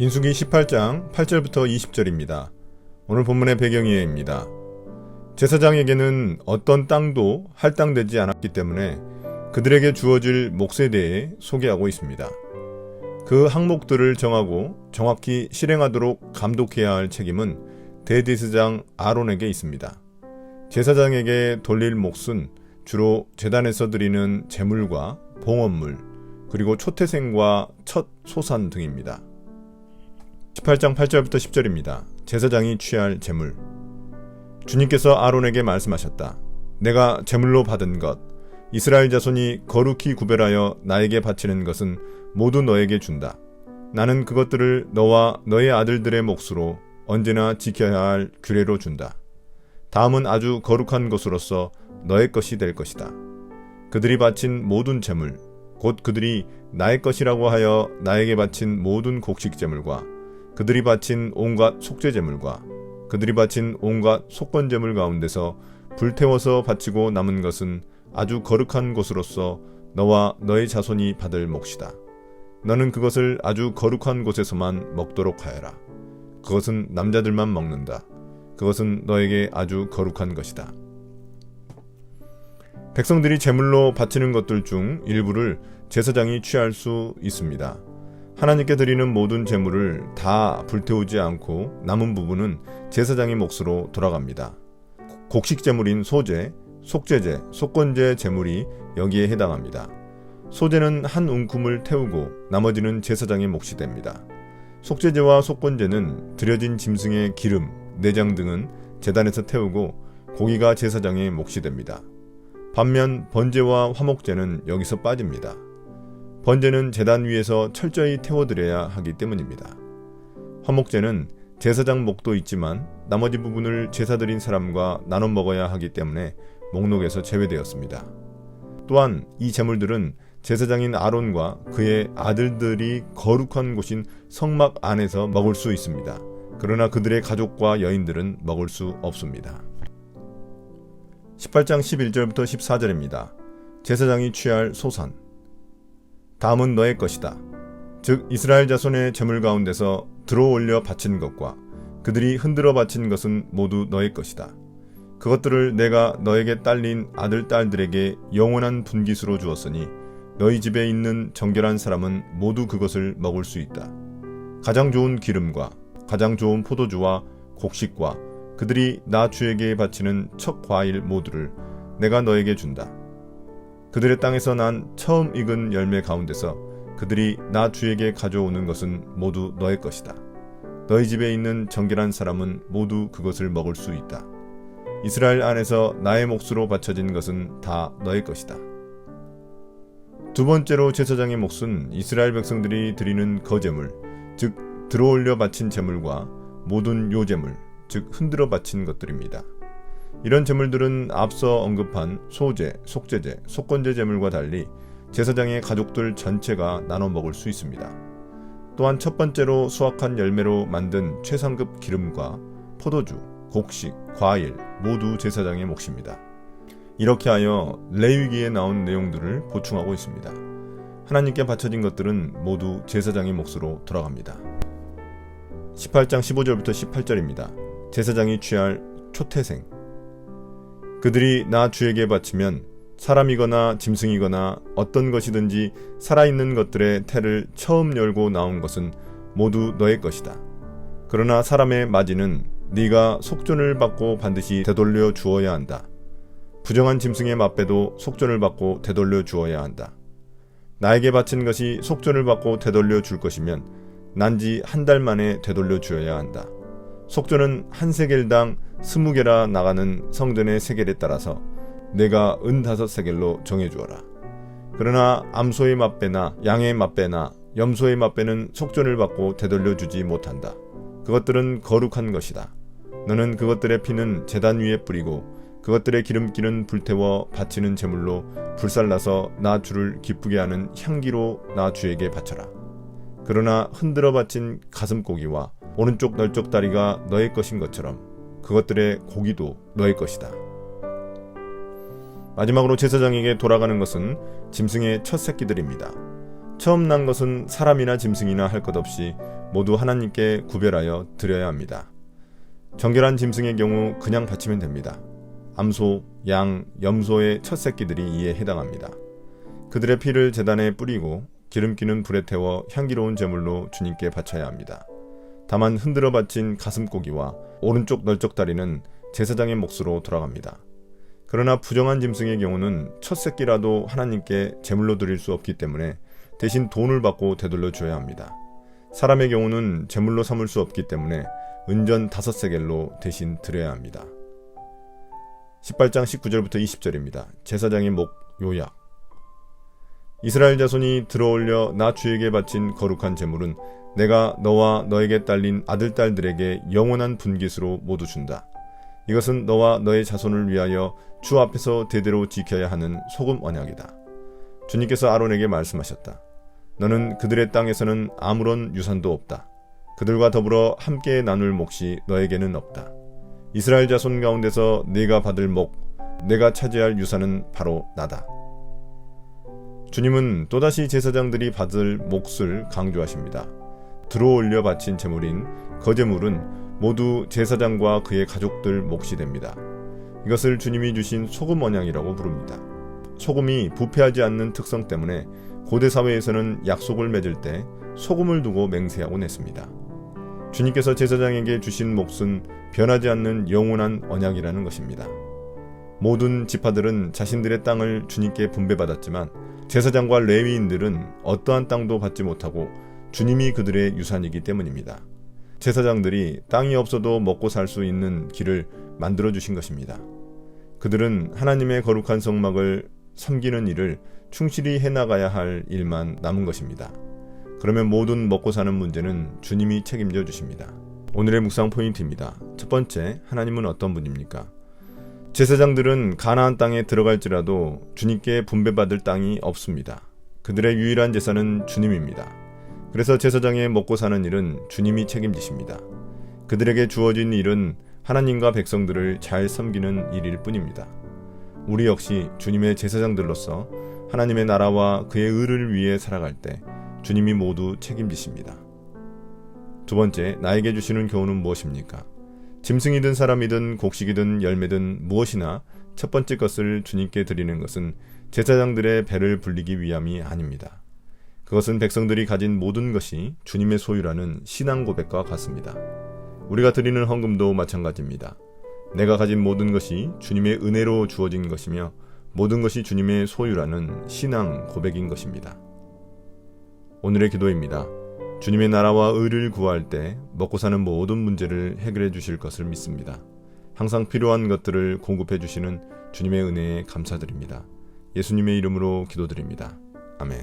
민수기 18장 8절부터 20절입니다. 오늘 본문의 배경이에입니다. 제사장에게는 어떤 땅도 할당되지 않았기 때문에 그들에게 주어질 몫에 대해 소개하고 있습니다. 그 항목들을 정하고 정확히 실행하도록 감독해야 할 책임은 대제사장 아론에게 있습니다. 제사장에게 돌릴 몫은 주로 제단에서 드리는 제물과 봉헌물, 그리고 초태생과 첫 소산 등입니다. 18장 8절부터 10절입니다. 제사장이 취할 제물. 주님께서 아론에게 말씀하셨다. 내가 제물로 받은 것, 이스라엘 자손이 거룩히 구별하여 나에게 바치는 것은 모두 너에게 준다. 나는 그것들을 너와 너의 아들들의 몫으로 언제나 지켜야 할 규례로 준다. 다음은 아주 거룩한 것으로서 너의 것이 될 것이다. 그들이 바친 모든 제물, 곧 그들이 나의 것이라고 하여 나에게 바친 모든 곡식 제물과 그들이 바친 온갖 속죄 제물과 그들이 바친 온갖 속건 제물 가운데서 불태워서 바치고 남은 것은 아주 거룩한 곳으로서 너와 너의 자손이 받을 몫이다. 너는 그것을 아주 거룩한 곳에서만 먹도록 하여라. 그것은 남자들만 먹는다. 그것은 너에게 아주 거룩한 것이다. 백성들이 제물로 바치는 것들 중 일부를 제사장이 취할 수 있습니다. 하나님께 드리는 모든 제물을 다 불태우지 않고 남은 부분은 제사장의 몫으로 돌아갑니다. 곡식 제물인 소제, 속죄제, 속건제 제물이 여기에 해당합니다. 소제는 한 움큼을 태우고 나머지는 제사장의 몫이 됩니다. 속죄제와 속건제는 드려진 짐승의 기름, 내장 등은 제단에서 태우고 고기가 제사장의 몫이 됩니다. 반면 번제와 화목제는 여기서 빠집니다. 번제는 제단 위에서 철저히 태워드려야 하기 때문입니다. 화목제는 제사장 몫도 있지만 나머지 부분을 제사 드린 사람과 나눠 먹어야 하기 때문에 목록에서 제외되었습니다. 또한 이 제물들은 제사장인 아론과 그의 아들들이 거룩한 곳인 성막 안에서 먹을 수 있습니다. 그러나 그들의 가족과 여인들은 먹을 수 없습니다. 18장 11절부터 14절입니다. 제사장이 취할 소산. 다음은 너의 것이다. 즉 이스라엘 자손의 제물 가운데서 들어올려 바친 것과 그들이 흔들어 바친 것은 모두 너의 것이다. 그것들을 내가 너에게 딸린 아들 딸들에게 영원한 분깃으로 주었으니 너희 집에 있는 정결한 사람은 모두 그것을 먹을 수 있다. 가장 좋은 기름과 가장 좋은 포도주와 곡식과 그들이 나 주에게 바치는 첫 과일 모두를 내가 너에게 준다. 그들의 땅에서 난 처음 익은 열매 가운데서 그들이 나 주에게 가져오는 것은 모두 너의 것이다. 너희 집에 있는 정결한 사람은 모두 그것을 먹을 수 있다. 이스라엘 안에서 나의 몫으로 바쳐진 것은 다 너의 것이다. 두 번째로 제사장의 몫은 이스라엘 백성들이 드리는 거제물, 즉 들어올려 바친 제물과 모든 요제물, 즉 흔들어 바친 것들입니다. 이런 제물들은 앞서 언급한 소제, 속죄제, 속건제 제물과 달리 제사장의 가족들 전체가 나눠 먹을 수 있습니다. 또한 첫 번째로 수확한 열매로 만든 최상급 기름과 포도주, 곡식, 과일 모두 제사장의 몫입니다. 이렇게 하여 레위기에 나온 내용들을 보충하고 있습니다. 하나님께 바쳐진 것들은 모두 제사장의 몫으로 돌아갑니다. 18장 15절부터 18절입니다. 제사장이 취할 초태생. 그들이 나 주에게 바치면 사람이거나 짐승이거나 어떤 것이든지 살아있는 것들의 태를 처음 열고 나온 것은 모두 너의 것이다. 그러나 사람의 마지는 네가 속전을 받고 반드시 되돌려 주어야 한다. 부정한 짐승의 맛배도 속전을 받고 되돌려 주어야 한다. 나에게 바친 것이 속전을 받고 되돌려 줄 것이면 난지 한 달 만에 되돌려 주어야 한다. 속전은 한 세겔당 20개라 나가는 성전의 세겔에 따라서 내가 은 5세겔로 정해주어라. 그러나 암소의 맛배나 양의 맛배나 염소의 맛배는 속전을 받고 되돌려 주지 못한다. 그것들은 거룩한 것이다. 너는 그것들의 피는 제단 위에 뿌리고 그것들의 기름기는 불태워 바치는 제물로 불살라서 나 주를 기쁘게 하는 향기로 나 주에게 바쳐라. 그러나 흔들어 바친 가슴고기와 오른쪽 널쪽 다리가 너의 것인 것처럼 그것들의 고기도 너의 것이다. 마지막으로 제사장에게 돌아가는 것은 짐승의 첫 새끼들입니다. 처음 난 것은 사람이나 짐승이나 할 것 없이 모두 하나님께 구별하여 드려야 합니다. 정결한 짐승의 경우 그냥 바치면 됩니다. 암소, 양, 염소의 첫 새끼들이 이에 해당합니다. 그들의 피를 제단에 뿌리고 기름기는 불에 태워 향기로운 제물로 주님께 바쳐야 합니다. 다만 흔들어 바친 가슴고기와 오른쪽 널쩍다리는 제사장의 몫으로 돌아갑니다. 그러나 부정한 짐승의 경우는 첫 새끼라도 하나님께 제물로 드릴 수 없기 때문에 대신 돈을 받고 되돌려 줘야 합니다. 사람의 경우는 제물로 삼을 수 없기 때문에 은전 5세겔로 대신 드려야 합니다. 18장 19절부터 20절입니다. 제사장의 목 요약. 이스라엘 자손이 들어올려 나 주에게 바친 거룩한 제물은 내가 너와 너에게 딸린 아들 딸들에게 영원한 분깃으로 모두 준다. 이것은 너와 너의 자손을 위하여 주 앞에서 대대로 지켜야 하는 소금 언약이다. 주님께서 아론에게 말씀하셨다. 너는 그들의 땅에서는 아무런 유산도 없다. 그들과 더불어 함께 나눌 몫이 너에게는 없다. 이스라엘 자손 가운데서 네가 받을 목, 내가 차지할 유산은 바로 나다. 주님은 또다시 제사장들이 받을 몫을 강조하십니다. 들어올려 바친 제물인 거제물은 모두 제사장과 그의 가족들 몫이 됩니다. 이것을 주님이 주신 소금 언약이라고 부릅니다. 소금이 부패하지 않는 특성 때문에 고대 사회에서는 약속을 맺을 때 소금을 두고 맹세하곤 했습니다. 주님께서 제사장에게 주신 몫은 변하지 않는 영원한 언약이라는 것입니다. 모든 지파들은 자신들의 땅을 주님께 분배받았지만 제사장과 레위인들은 어떠한 땅도 받지 못하고 주님이 그들의 유산이기 때문입니다. 제사장들이 땅이 없어도 먹고 살 수 있는 길을 만들어 주신 것입니다. 그들은 하나님의 거룩한 성막을 섬기는 일을 충실히 해나가야 할 일만 남은 것입니다. 그러면 모든 먹고 사는 문제는 주님이 책임져 주십니다. 오늘의 묵상 포인트입니다. 첫 번째, 하나님은 어떤 분입니까? 제사장들은 가나안 땅에 들어갈지라도 주님께 분배받을 땅이 없습니다. 그들의 유일한 제사는 주님입니다. 그래서 제사장의 먹고 사는 일은 주님이 책임지십니다. 그들에게 주어진 일은 하나님과 백성들을 잘 섬기는 일일 뿐입니다. 우리 역시 주님의 제사장들로서 하나님의 나라와 그의 의를 위해 살아갈 때 주님이 모두 책임지십니다. 두 번째, 나에게 주시는 교훈은 무엇입니까? 짐승이든 사람이든 곡식이든 열매든 무엇이나 첫 번째 것을 주님께 드리는 것은 제사장들의 배를 불리기 위함이 아닙니다. 그것은 백성들이 가진 모든 것이 주님의 소유라는 신앙 고백과 같습니다. 우리가 드리는 헌금도 마찬가지입니다. 내가 가진 모든 것이 주님의 은혜로 주어진 것이며 모든 것이 주님의 소유라는 신앙 고백인 것입니다. 오늘의 기도입니다. 주님의 나라와 의를 구할 때 먹고 사는 모든 문제를 해결해 주실 것을 믿습니다. 항상 필요한 것들을 공급해 주시는 주님의 은혜에 감사드립니다. 예수님의 이름으로 기도드립니다. 아멘.